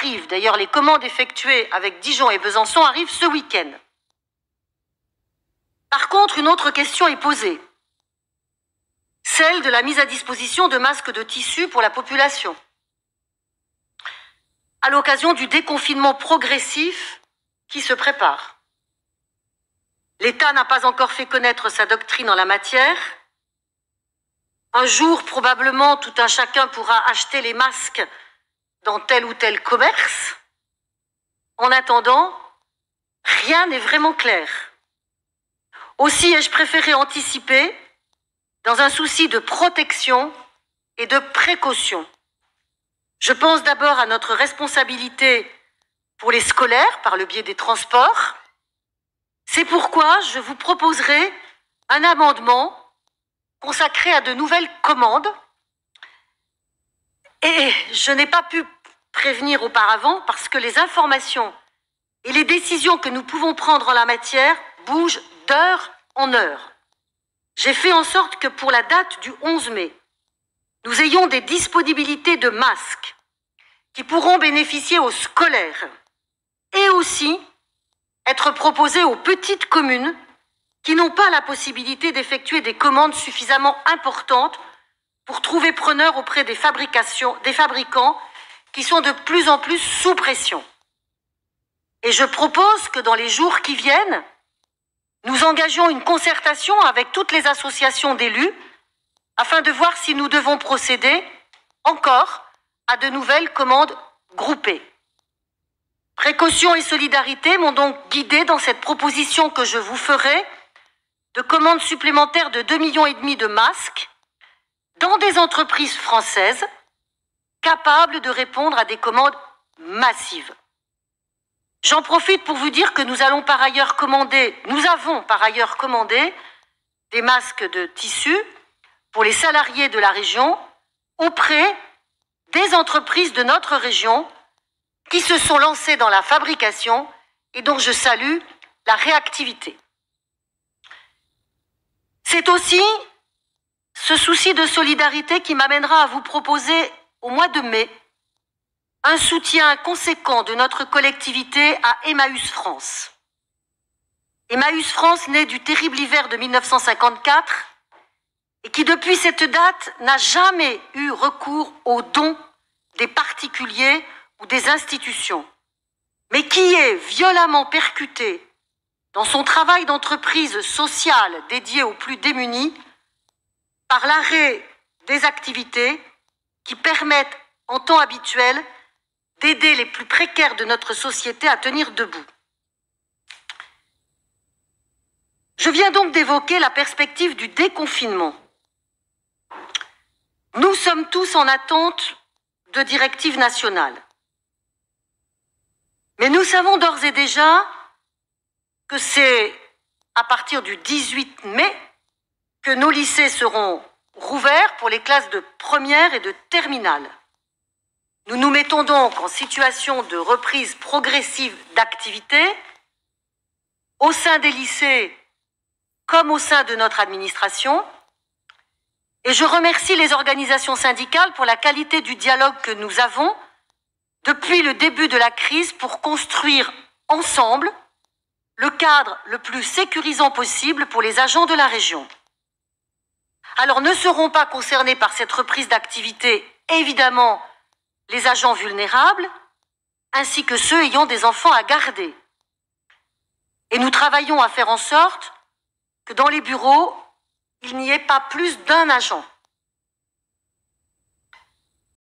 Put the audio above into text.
arrive. D'ailleurs, les commandes effectuées avec Dijon et Besançon arrivent ce week-end. Par contre, une autre question est posée. Celle de la mise à disposition de masques de tissu pour la population. À l'occasion du déconfinement progressif qui se prépare. L'État n'a pas encore fait connaître sa doctrine en la matière. Un jour, probablement, tout un chacun pourra acheter les masques dans tel ou tel commerce. En attendant, rien n'est vraiment clair. Aussi ai-je préféré anticiper dans un souci de protection et de précaution. Je pense d'abord à notre responsabilité pour les scolaires par le biais des transports. C'est pourquoi je vous proposerai un amendement consacré à de nouvelles commandes. Et je n'ai pas pu prévenir auparavant parce que les informations et les décisions que nous pouvons prendre en la matière bougent d'heure en heure. J'ai fait en sorte que pour la date du 11 mai, nous ayons des disponibilités de masques qui pourront bénéficier aux scolaires et aussi être proposés aux petites communes qui n'ont pas la possibilité d'effectuer des commandes suffisamment importantes pour trouver preneur auprès des fabricants qui sont de plus en plus sous pression. Et je propose que dans les jours qui viennent, nous engagions une concertation avec toutes les associations d'élus afin de voir si nous devons procéder encore à de nouvelles commandes groupées. Précaution et solidarité m'ont donc guidé dans cette proposition que je vous ferai de commandes supplémentaires de 2,5 millions de masques dans des entreprises françaises capables de répondre à des commandes massives. J'en profite pour vous dire que nous avons par ailleurs commandé des masques de tissu pour les salariés de la région auprès des entreprises de notre région qui se sont lancées dans la fabrication et dont je salue la réactivité. C'est aussi ce souci de solidarité qui m'amènera à vous proposer au mois de mai un soutien conséquent de notre collectivité à Emmaüs France. Emmaüs France naît du terrible hiver de 1954 et qui depuis cette date n'a jamais eu recours aux dons des particuliers ou des institutions, mais qui est violemment percuté dans son travail d'entreprise sociale dédié aux plus démunis par l'arrêt des activités qui permettent en temps habituel d'aider les plus précaires de notre société à tenir debout. Je viens donc d'évoquer la perspective du déconfinement. Nous sommes tous en attente de directives nationales. Mais nous savons d'ores et déjà que c'est à partir du 18 mai que nos lycées seront rouverts pour les classes de première et de terminale. Nous nous mettons donc en situation de reprise progressive d'activité au sein des lycées comme au sein de notre administration. Et je remercie les organisations syndicales pour la qualité du dialogue que nous avons depuis le début de la crise pour construire ensemble le cadre le plus sécurisant possible pour les agents de la région. Alors ne seront pas concernés par cette reprise d'activité, évidemment, les agents vulnérables, ainsi que ceux ayant des enfants à garder. Et nous travaillons à faire en sorte que dans les bureaux, il n'y ait pas plus d'un agent.